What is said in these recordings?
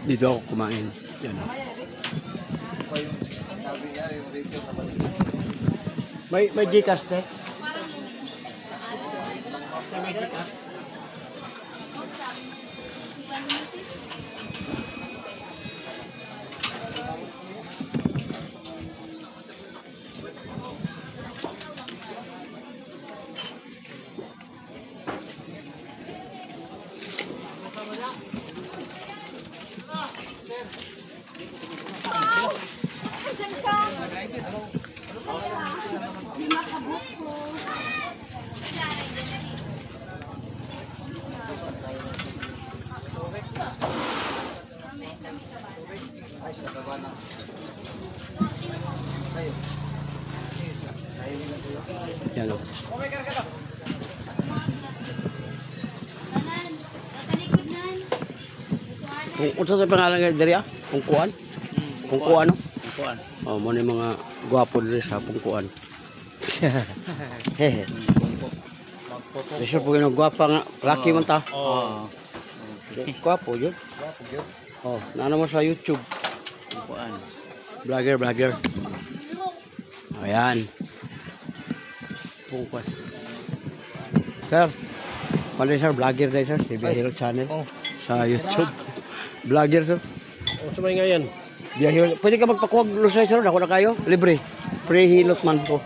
Dito ako kumain. Yan. May Gcash, te? May Gcash? Yan o. Kung sa pangalan nga diri ah? Pungkuan? Pungkuan no? Pungkuan. Oh, mo ni mga gwapo diri sa Pungkuan. Hehe. Desyo po yung gwapa nga. Laki man ta. Oh. Gwapo yun. Gwapo yun. Oh, naano mo sa YouTube. Pungkuan. Vlogger. Ayan. Pungkuan. Sir, pala sir, vlogger din sir. Si Biyahiro Channel. Oh. Sa YouTube. Vlogger sir. O, sabay nga yan. Biyahiro. Pwede ka magpakuwag lusay sir. Ako na kayo. Libre. Pre-hilot man po.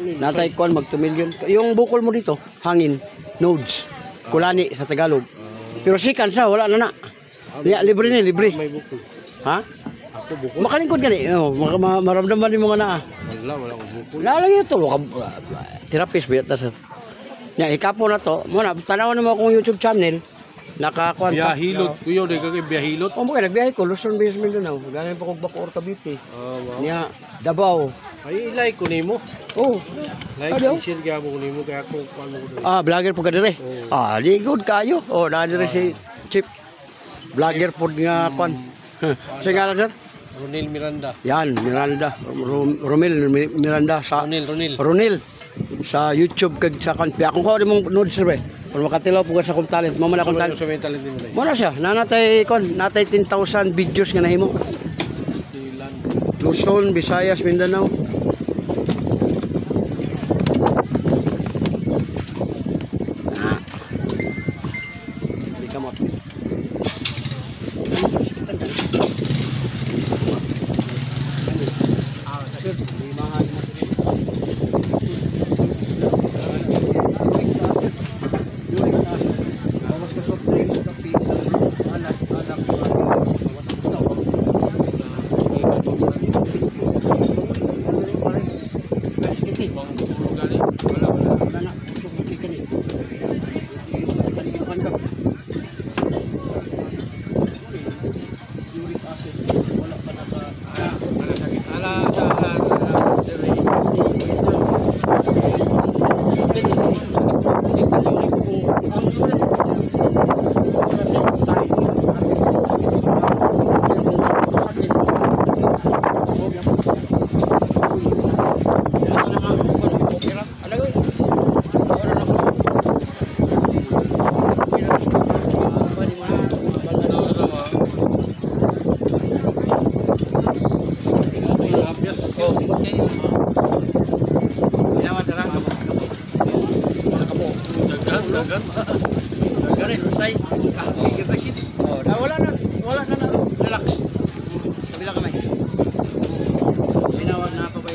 Natay kuan mag 2 million. Yung bukol mo dito, hangin. Nodes. Kulani sa Tagalog. Pero sikan siya, wala na na. Libre ni, libre. May bukol. Ha? Ako bukol. Makalingkod gani. Oh, maramdaman ni mga na. Wala ko bukol. Lalagay ito. Therapist ba yata sir? Nya ikapo na to. Muna, tanawan mo akong YouTube channel. Nakakuanta. Biyahilot. Kuya, di ka kay biyahilot. O mo kaya, nagbiyahe ko. Luzon, Visayas, Mindanao. Galing pa kong Bacoor, Cavite. Wow. Nya, Davao. Ay, like ko nimo. Oh. Like, Ano? share ka mo nimo. Kaya ako, paano ko doon. Vlogger po ka dire. Oh. Di good kayo. Nadire si Chip. Vlogger po nga kwan. Sige nga lang sir. Ronil Miranda. Yan, Miranda. Romil Miranda sa Ronil. sa YouTube kag sa kan akong ko mong nood sir be. Kung makatilaw po ka sa kong talent, mo man akong talent. Sa may talent nimo. Muna siya, nanatay kon, natay 10,000 videos nga nahimo. Luzon, Visayas, Mindanao. Di ka mo. Wala na relax. Kabila kamay. Binawa na pa ba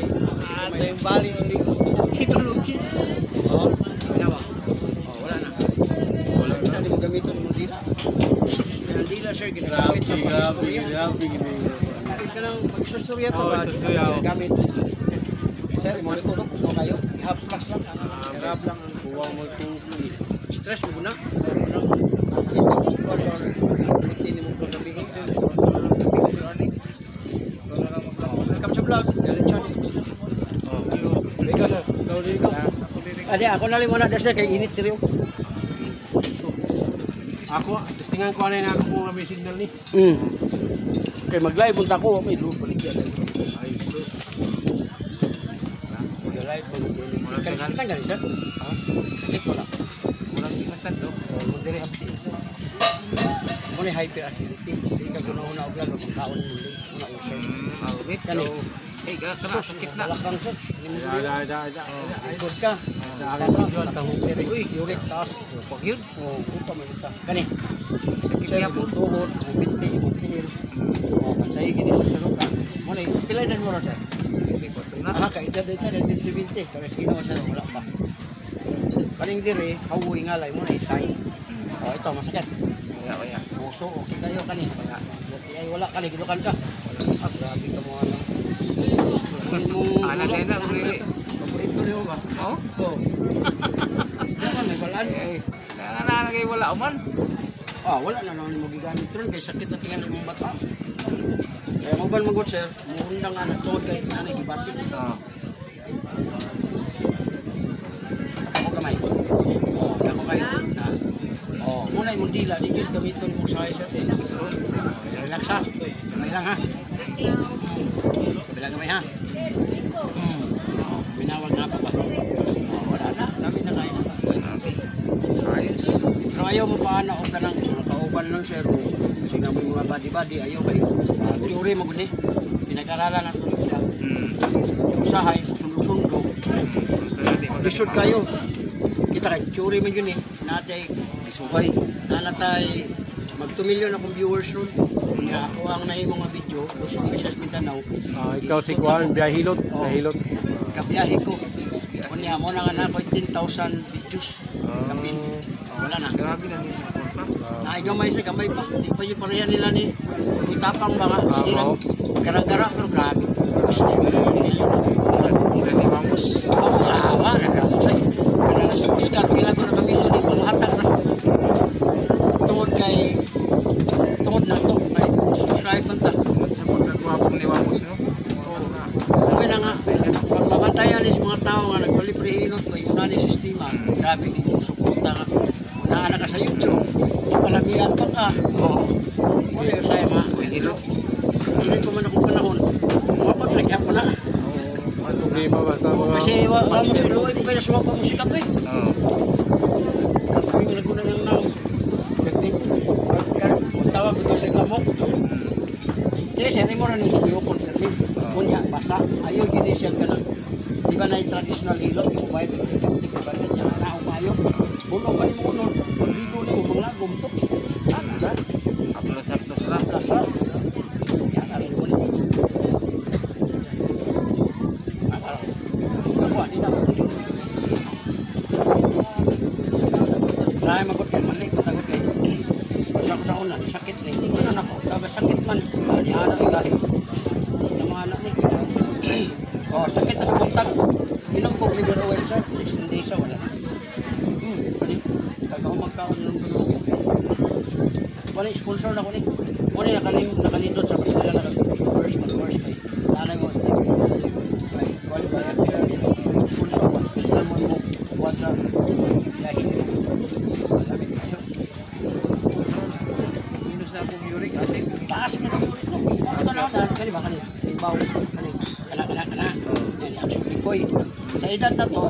yung bali ng hitulog. Binawa. Wala na. Wala na. Hindi mo gamitin mo dila. Dila sir, ginagamit sa pagsusturya. Ika lang pagsusturya to ba? Ginagamit. Sir, mo nito no kayo. Half plus lang. Hirap lang ang buwang mo ito. Stress mo na. Ini mo ko sabihin. Welcome sa vlog. Galing channel. Ikaw sir. Adi ako na lang muna sir kay init diri. Ako, tingnan ko na ako kung may signal ni. Kay mag-live punta ko, may loop balik yan. Ay, sus. Mag-live po. Kalimutan galing sir? Ha? Kalit wala. Walang ipasan do. Diri Muna hyperacidity. Sige ka guna-una og lalo magkaon muli. Una ulcer. Alwit. Kani. Kana sakit na. Balakang sir. Ada. Good ka. Uy, uric taas. Pag yun. Oh, upa man ita. Kani. Sakit Sir, niya po. tuhod, binti, butil. Oh, kasay gini sa luka. Muna, pilay na mo sir. Ah, kaedad ito, 1970. Kaya sino sir, wala pa. Kaning diri, hawoy nga lay mo na isay. Oh, ito masakit. Kaya. Puso, okay kayo kani. Ay wala kani, gidukan ka. Ah, grabe ka mo ano. Ana din na, paborito niyo ba? Oh? Oo. Diyan may balaan. Nananagay wala man. Ah, wala na naman mo gigamit ron kay sakit na tingnan imong bata. Kaya mo ban magod sir, muundang ana tungod kay nanay gibati. Ako kamay. Oh, ako kay. Oh, muna imong dila di gyud gamiton mo sa sir. Relax ha. Kamay lang ha. Bilang kamay ha. Binawag na pa ba? Oh, wala na. Dami na kain na. Ayos. Pero ayaw mo pa na o ka ng kauban lang sir. Kasi nga may mga body-body, ayaw kayo. Teori mo guni. Pinag-aralan na tuloy siya. Usahay, sundo-sundo. Lisod kayo. Kita kay teori mo yun eh. Natay, isubay. Nanatay, mag 2 million akong viewers nun. Kaya ako ang nahin mga video. Lusong Visayas Mindanao. Ikaw si Kuan, biyahilot. Biyahilot. Kabiyahe ko. Kunya mo na nga na ako 10,000 videos. Kapin. Wala na. Grabe na din ako. Naigamay sa gamay pa. Di pa yung parehan nila ni Itapang mga silang gara-gara pero grabe. Ilan ni Mamos. Oh, wala na grabe sa'yo. Kaya na sa Oscar, kailan ko na pamilya di panghatag na. Tungod na to. Kay subscribe man ta. Sa pagkagwapong ni Mamos, no? Sabi na nga, pag mabantayan is mga tao nga nagpaliprehinot ko yung nani sistema, grabe dito suporta nga. Unaan na ka sa YouTube, palamihan pa ka. Oo. Wala yung sa'yo mga. Hilo. Hindi ko man akong panahon. Mapag, nagyan ko na. Ang problema basta mga... Kasi wala mo sa luway, kung kaya sumang pamusika ko eh. Oo. Kami nga naguna lang na. Tawag ko sa lamok. Hindi, sari mo rin yung video concerning. Kunya, basa. Ayaw, hindi siya ka ng... Di ba na yung traditional hilot? Yung bayad, yung tikabalik niya. Naumayo. Bulo ba yung unod? Dito na yung mga gumtok. Ano ba? Aplos lang. Lasas. Yan, alam mo niyo. Ako, di na. Dahil magot kayo, mali, matagot kayo. Sa una, sakit na. Hindi ko na nako. Sabi, sakit man. Di anak yung galing. Ng mga anak ni. Oh, sakit na sa buntag. Inom ko, liver oil, sir. 16 days, wala na. Pwede. Kagaw magkaon ng gulo. Wala, sponsor na ko ni. Muna nakalindot sa pila na mag-worst kay nanay mo. Ay, wala ba yan? Sponsor ko. Pila mo mo. Wala. Lahi. Malamit kayo. Minus na akong uric acid. Taas na ito. Ito na ako. Kani ba? Kani. Timbaw. Kani. Kana. Yan, action bikoy. Sa edad na to,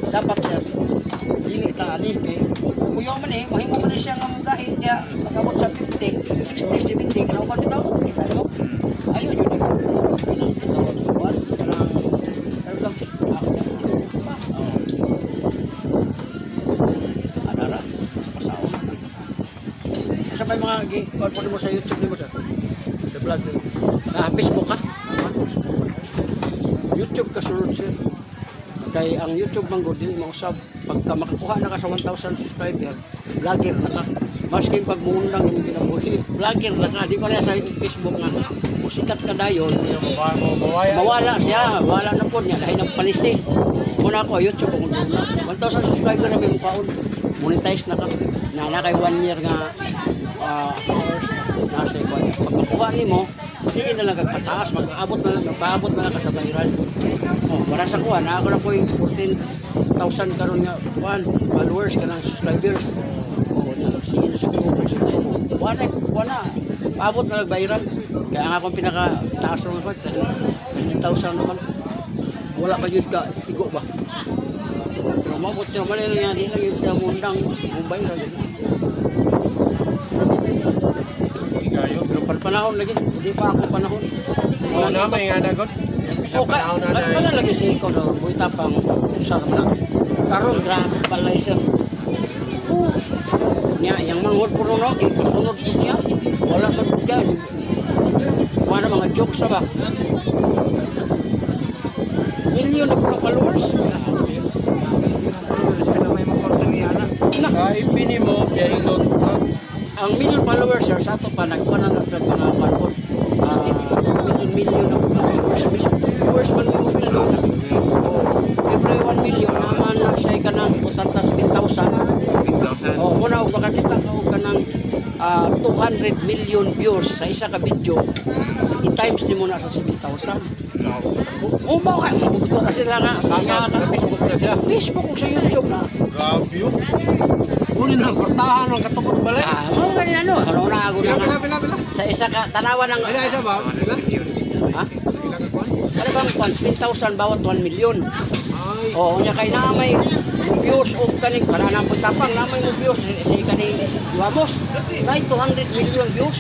dapat siya dili tali kay kuyo man eh, mahimo man siya nga mudahi kaya pagabot sa 50, 60, 70 kana ba bitaw? Kita mo? Ayo jud. Adara. Sa may mga gi-upload mo sa YouTube ni mo sir. Sa vlog mo. Facebook ka? YouTube ka sulod sir. Kay ang YouTube manggod dili mausab pagka makakuha na ka sa 1,000 subscriber, vlogger na ka. Maski pag muundang yung ginabuhi, vlogger na ka. Di pa rin sa Facebook nga musikat ka dayon. Mawala siya, wala na po niya dahil nagpalisi. Muna ako YouTube kung 1,000 subscriber na may paon. Monetize na ka. Na kay 1 year nga hours nasa iba. Pag makuha nimo, hindi na lang kagpataas, mag-aabot na lang ka sa viral. Oh, para sa kuha, na ako na po yung 14,000 karon nga followers ka ng subscribers. Oh, sige na sa grupo. Wala. Paabot na lang viral. Kaya ang akong pinaka-taas naman, 20,000 naman. Wala pa yun ka, tigo ba? Pero mabot nyo, mali lang yan, di lang yung mundang, Mumbai lang. Kayo. Pero panahon lagi, hindi pa ako panahon. Oo na, may nga nagot. Sa Okay, panahon na na. wala lagi si ikaw na buita pang sarap na. Karon grabe balay siya. Nya yang manghod puro no, ikasunod ko niya. Wala ka siya. Wala mga jokes ba? Million na puro followers. May makorte niya na. Sa ipini mo, biyahilot. Ang million followers sir, sa ato pa nagpanan sa mga panhod. Million na followers. Followers man mo film. Every 1 million naman na siya kanang 10,000. Oh, muna og makakita ka og kanang 200 million views sa isa ka video. I-times ni mo na sa 7,000. Umaw ka, mabuto na sila nga. Sa Facebook na siya. Facebook o sa YouTube na. Grabe yun. Uli na, portahan ng katukod balay. Mga ganyan ano, ano na ako na nga. Bila. Sa isa ka, tanawan ng... Ay, isa ba? Bila? Ha? Bila ka kuhan? Ano bang 10,000 bawat 1 million? Ay. Oo, niya kay naamay views o kaning para na po tapang naamay mo views sa kaning Luamos. Nay 200 million views.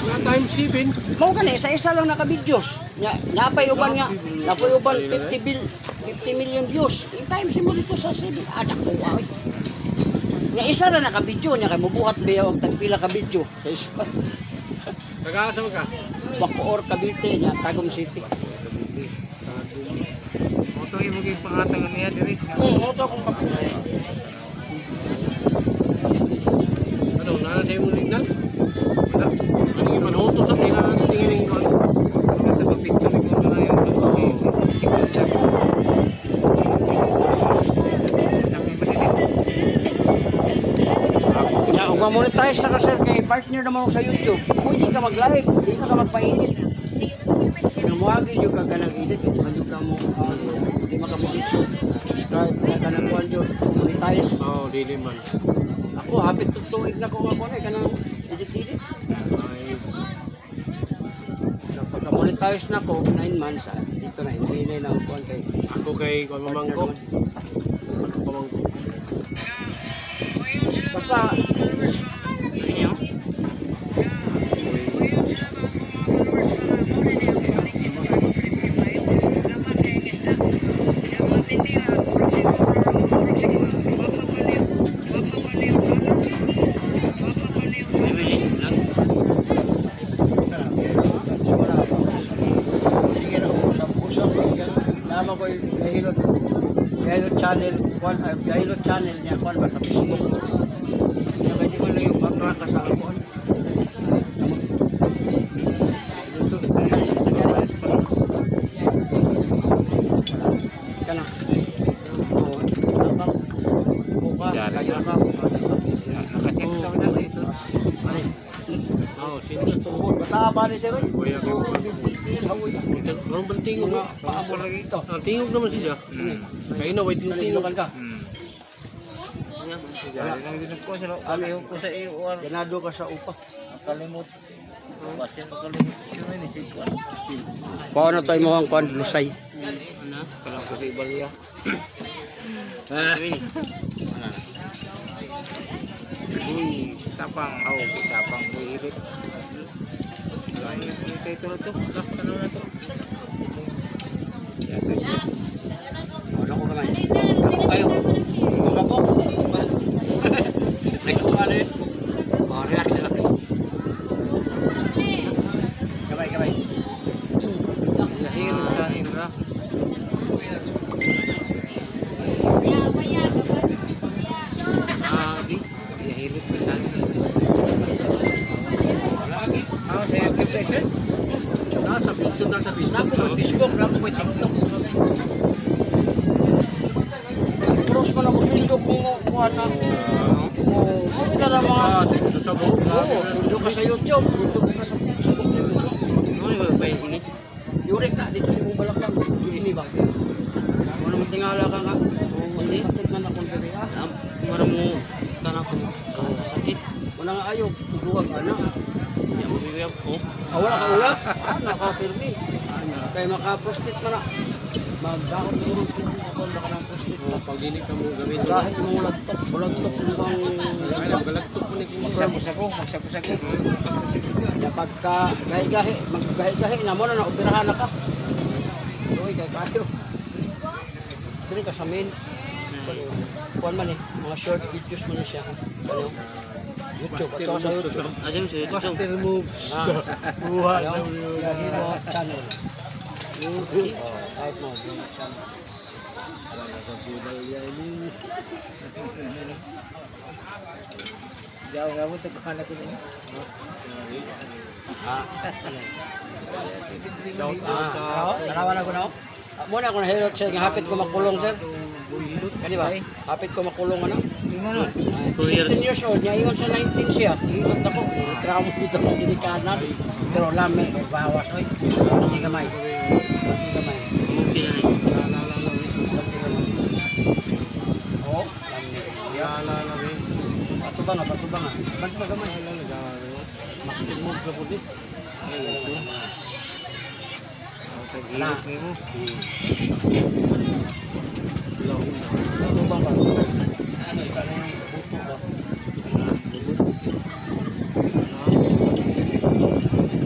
Nga times 7. Mao gani sa isa lang naka-videos. Nya napay uban nga, napay uban 50 million views. In time mo dito sa city, adak ko ay. Nya isa ra naka-video nya kay mobuhat biya og tagpila ka video sa isa. Nag-aasam ka? Bacoor Cavite nya Tagum City. Moto ibigay pangatangan niya diri. Moto kung kapila. Ano, nanay mo signal? Wala. Ano yung manhuto sa kailangan tingin ko. Picture ko na yun. Ya, kung monetize na ka sir kay partner naman ako sa YouTube, pwede ka mag-live, hindi ka magpa-edit. Namuhagi yung ka ng edit, hindi ka mo, hindi makamulit subscribe, kaya ka ng kuhan yun, monetize. Oo, dili man. Ako, hapit tutuig na ko ako na, ka ng edit-edit. Ay, Pagka-monetize na ko, 9 months, dito na, hindi na ang kuhan kay ako kay kung mamangko. Pamangko. basta, Gahilot channel niya kuan ba sa Facebook. Kaya pwede mo lang yung pag-track ka sa kuan. Kana. Oh, buka, kayo ka. Kasi ito na dito. Ani. Oo, sino Tuhod bata ba ni sir? Kuya ko. Hawoy. Ang bantingog nga. Paabot lagi ito. Ang tingog naman siya. Kayo na, wait yung tingog. Tinukan ka. Ko sila kaliho ko sa iyo or Ganado ka sa upa. makalimot. Basin makalimot. Sino ni si Kwan? Paano to imong kuan lusay? Kalang ko sa Ibalya. Uy, tapang tapang buirit. Ay, ito to. Ano na to? Ano ko kamay? Ako kayo. Ako. Nagkuha na yun. Relax. Kamay. Lahirot sa nila. Di. Lahirot sa nila. Saya present. Nasa picture, nasa Napo Facebook. ko Facebook, napo ko TikTok. Cross mo na mo Facebook kung kuha na. Oh, kami na lang mga... Ah, sa sa buhok. Oo, sundo ka sa YouTube, sundo ka sa Facebook. Ano yung ba ini? Yurik na, dito si Mubalak lang. Ini ba? Kung naman tingala ka nga. Hindi, sakit man akong diri. Mara mo tanah ko sakit. Wala nga ayaw, duwag ana. Ya mo bibiyap ko. Wala ka uyak. Nakapirmi. Kaya makaprostit man na. Magdaon siguro ako baka ng post-it. Pag dili ka mo gamiton. Kahit yung lagtok mukhang Ay, galagtok po ni kung magsapos ako. Dapat ka gahi-gahi, maggahi-gahi na mo na operahan na ka. Uy, kay kayo. Dili ka sa main. Kuan man mga short videos mo na siya. Ano? YouTube, ato sa YouTube. Aja sa YouTube. master move. Buhay. Yahimo channel. Type mo, Yahimo channel. Jauh kamu tuh kemana aku ini? Tarawan ako na. Muna ako nahilot siya nga hapit ko makulong sir. Kani ba? Hapit ko makulong ano? Gimana? 16 years old, niya ingon sa 19 siya. Hilot ako. Kramo dito ng ginikanan. Pero lamin kay bawas oy. Hindi gamay. Hindi gamay. Mungkin ini. Oh, lamin. Patubang nga. Ba't ba gamay? Master move ka po din. Na. Patubang ba?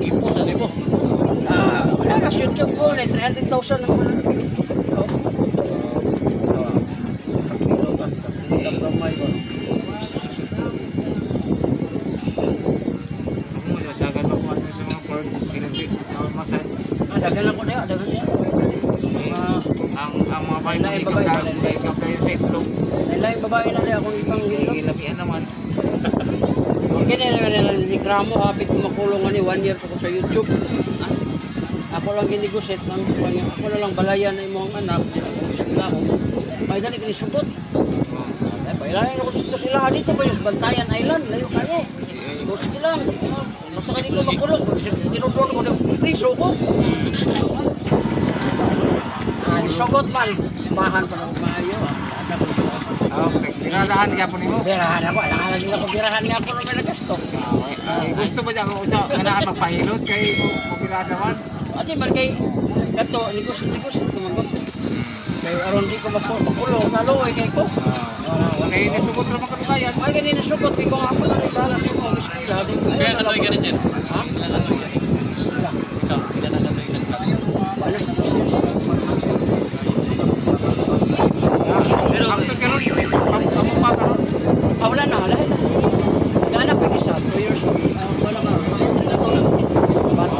Ipo sa libo. Wala ka YouTube po, 300,000 na muna. Masagan ako ano sa mga pork, massage. Dagan ako na yun, dagan niya. Ang mga bahay na ikaw kayo sa itlog. Lain babae na rin akong ipang hilot. Ilapian naman. Kaya na nikramo, hapit ko makulong nga ni 1 year ko sa YouTube. Ako lang ginigusit, ako na lang balayan na imong anak. Sila ko. May gani kinisugot. Pailayan ako dito sila. Dito ba yung Bantayan Island? Layo kayo. Sige lang. Basta ka dito makulong. Tinudron ko na priso ko. Nisugot man. Bahan pa na kumayo. Okay, pinadahan ka po nimo. Birahan ako. Alangan din ako birahan niya ako na may nagasto. Gusto ba diyan kung sa kanaan magpahilot kay mo pinadawan? Adi man kay kato nigusit ko man. Kay aron di ko makulong taloy kay ko. Okay, nisugot ra makadugayan. Ay ganina sugot ko nga ako na bala sa mo miskila di. Kaya na to gani sir. Ha? Kaya na to gani. Ikaw, kaya na to gani. Pero ang karon amo pa karon. Wala na, wala. Ganap ko isa, 2 years old. Wala nga. Bata.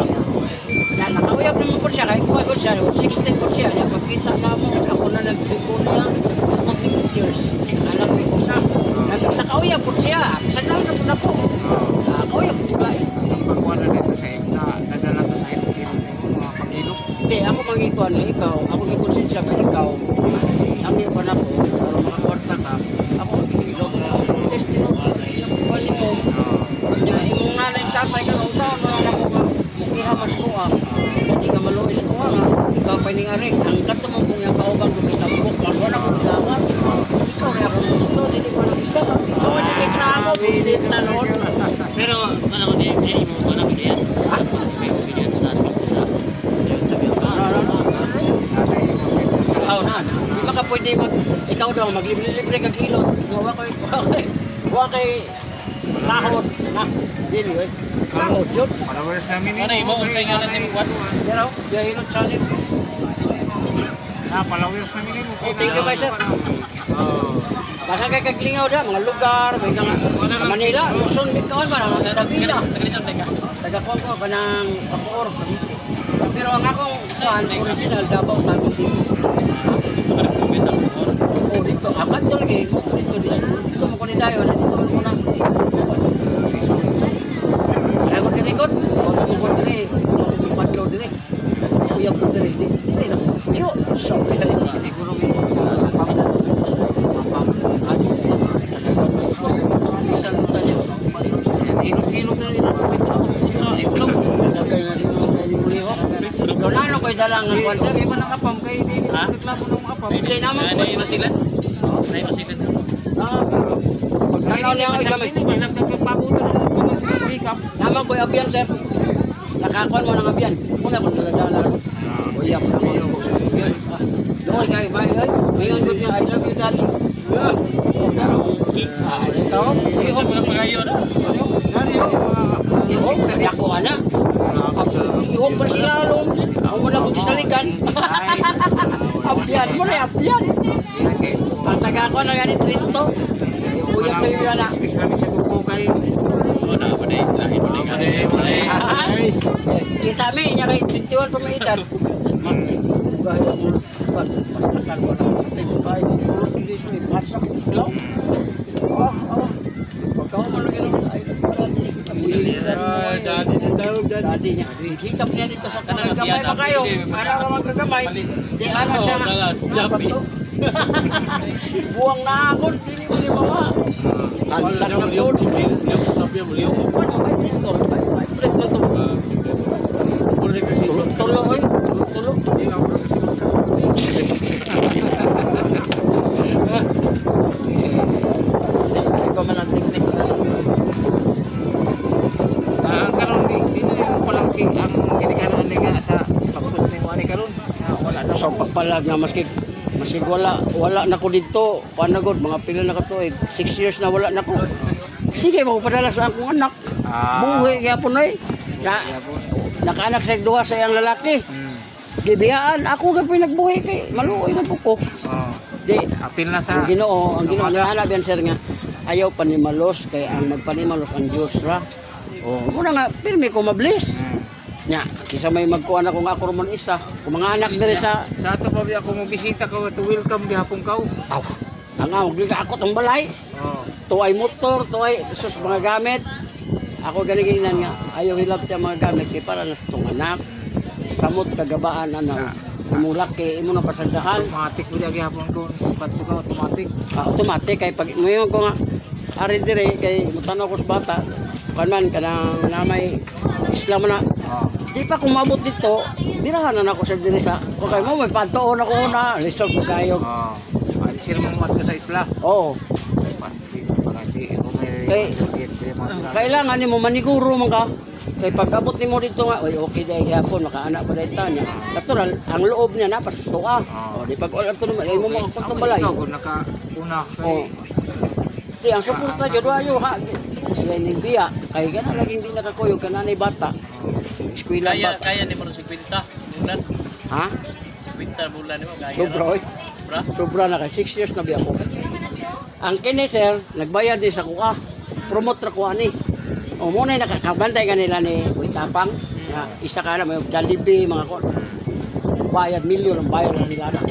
Na nakawiyag naman po siya, kahit kumagot siya, 16 po siya. Pagkita na mo, ako na nagsipo niya, 20 years. Anak ko ito na. Nakawiyag po siya. Saan lang na po? Nakawiyag po ba? Pagkuha na dito sa na nadala to sa ito mga pagilok. Hindi, ako mangikuan na ikaw. Ako ngikonsensya ka ikaw. Ang iyo pa na po, para makakwarta ka. Ako magkikilog na. Testimony. Wali mo. Imong nanay tatay ka ng taon, wala ko ka. Mukihamas ko ah. Hindi ka maluis ko ah. Ikaw pa ning aring. Ang kato mo kung yung kaugang gumitambok. Wala ko sa akin. Ikaw kaya kung gusto, hindi ko nang isa. Ikaw ang nagkikramo. Bilit na noon. Pero ano ko din mo ano yan? Ah, may video sa YouTube yung na. Di ba ka pwede ikaw daw maglibre-libre ka kilo. Huwag kay sahod na. Dili eh. Sahod yun. Followers namin ano mo unsay nga na si Mugwat? Pero, dahil channel. Na followers namin mo. Thank you guys sir. Baka kay kaglingaw da mga lugar, may nga Manila, Luzon, Bicol ba na Davila. Taga-kon ko kanang Bacoor, Cavite. Pero ang akong saan original Davao Tago City. Oh, dito apat to lagi, dito mo ko ni dayon, dito mo na. Kaya ko tinikot, mo ko diri, patlo diri. Kuya ko diri, dili na. Yo, so siguro hilot-hilot na rin sa itlog. Lagay nga dito sa muli ho. Lalo ko'y dalang ang kwanser. Kaya ba nakapam kay hindi reklamo ng apam? Hindi naman ko. Ay masilan. Ay masilan. Pagtanaw niya ako gamit. May nagkakapabutan ng mga pick up. Naman ko'y abyan sir. Nakakuan mo ng abyan. Muna ko daladala. Kuya ko na ko. Doon kay bay ay. Mayon gud niya I love you daddy. Yeah. Ikaw, Ito mga pagayo na. study ako ana. Ihok pa sila ron. Ako mo na kung isalikan. Apyan mo na, apyan. Ang taga ko na ganit rito. Kuya pa yung yana. Wala pa din. Lahi pa din ka rin. Kita mi, niya kay 21 pa may edad. Gaya mo. Pasakan ko na. Ay, puro dito ni pasak. Hello? Pagkaw mo lagi ron. Ay, Dati niya. Hikap niya dito sa kanang gamay pa kayo. Ano ramang kagamay? Di ano siya. Buwang na ako. Dili mo ni mama. Ansak na po. Tulo oy. Tulo. Iba man ang teknik. Karon di ko lang si ang ginikanan ni nga sa pag-post ni mo ani karon. Wala na So pagpalag na maski wala na ko dito. Paano gud mga pila na ka tuig. 6 years na wala na ko. Sige mo padala sa akong anak. Buhi gyapon oy. Nakaanak sa duha sa iyang lalaki. Gibiyaan ako ga pinagbuhi kay maluoy na po ko. Di apil na sa ang Ginoo nahanap yan sir nga ayaw panimalos kay ang magpanimalos ang Dios ra. Muna nga pirmi ko mablis. Nya, kisa may magkuan ako nga ako man isa. Kung mga anak diri sa ato pa ako mo bisita ka to welcome gihapon ka. aw. Ang ako tong balay. Tuway motor, tuway sus mga gamit. Ako ganiginan nga ayaw hilap siya mga gamit kay para na sa tong anak. Samot kagabaan ano. Umulaki imo na pasagdahan. Automatic mo gihapon ko. Pato ka automatic. Automatic kay pag moyon ko nga ari dire kay mutanaw ko sa bata. Kanan kanang namay Islam na. Di pa kumabot dito, dirahan na ako sa diri sa. Okay mo may pantoon ako na, lisod ko kayo. Ay sir mo mat sa isla. Oo. Pasti pagasi may Kailangan nimo maniguro man ka. Kay pag abot nimo dito nga, oy okay dai gyapon makaanak pa dai ta niya. Natural ang loob niya na pastuwa. Di pag wala to ay mo makakuntong balay. Ikaw kung nakauna kay Di ang suporta jud ayo ha. Sila ning biya kay kana laging di nakakuyog kananay bata. Eskwela bata. Kaya ni mo si Quinta bulan. Ha? Si Quinta bulan ni mo kaya. Sobra oy. Sobra na kay 6 years na biya ko. Ang kini sir, nagbayad din sa kuha. Promote ra ko ani. O mo na nakakabantay kanila ni Uitapang. Isa ka na may Jollibee mga ko. Bayad milyon ang bayad nila na.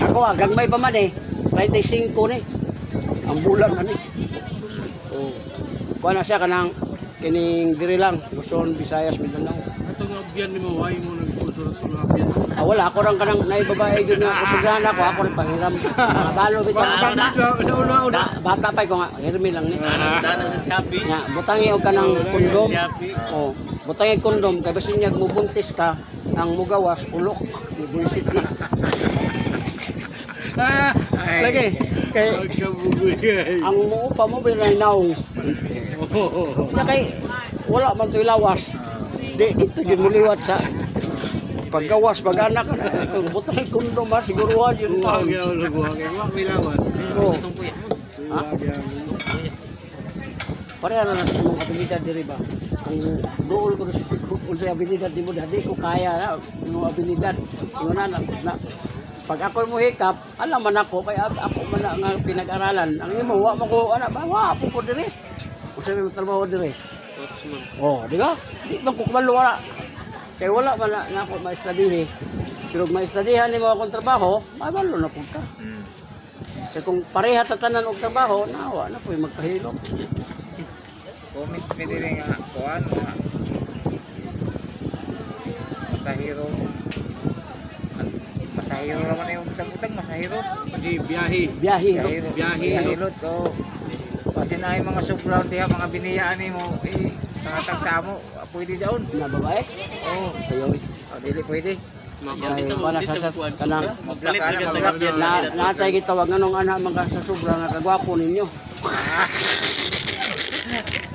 Ako gagmay pa man eh. 35 ni. Ang bulan man eh. O kuha na siya kanang kining diri lang Luzon, Visayas, Mindanao. Ato nga abyan ni mo, why mo nag-sponsor ato nga abyan? Wala ako rang kanang naibabae gyud nga usahan ako rin panghiram. Mga balo bitaw. Bata pa ko nga hirmi lang ni. Dana sa Shopee. Nya butangi og kanang kondom. Oh, butangi kondom kay basin niya mubuntis ka ang mugawas ulok. Buisit na. Lagi kay ang muupa mo bilay naong. Ya kay wala man toy lawas. Di dito gyud muliwat sa paggawas pag-anak kung butang kondom ha siguruhan yun pa. Oh. Ha? Pareha na sa mga abilidad diri ba? Ang dool ko sa abilidad di mo dadi ko kaya na yung abilidad. Yung na pag ako mo hikap, alam man ako kay ako man na nga pinag-aralan. Ang imo wa mo ko ana ba wa po ko diri. Usa mo trabaho diri. Oh, di ba? Di man ko kabalo wala. Kaya wala man na ako ma-study. Pero ma-studyhan nimo akong trabaho, mabalo na pud ka. Kaya kung pareha tatanan og trabaho, nawa na po magkahilo. Comment mi diri nga kuan nga masahiro raman yung utang masahiro. Hindi, biyahe. Biyahe. Hilot oh. Kasi na yung mga sobrang diha mga biniyaan nimo tangatang samo pwede daon Na babae? oh Ayo. dili pwede Ay, para sa kanang natay gitawag nganong ana mga sa sobra nga kagwapo ninyo.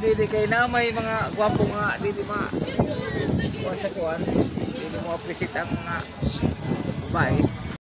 Dili kay na may mga gwapo nga dili ma sa kuan dili mo appreciate ang mga babae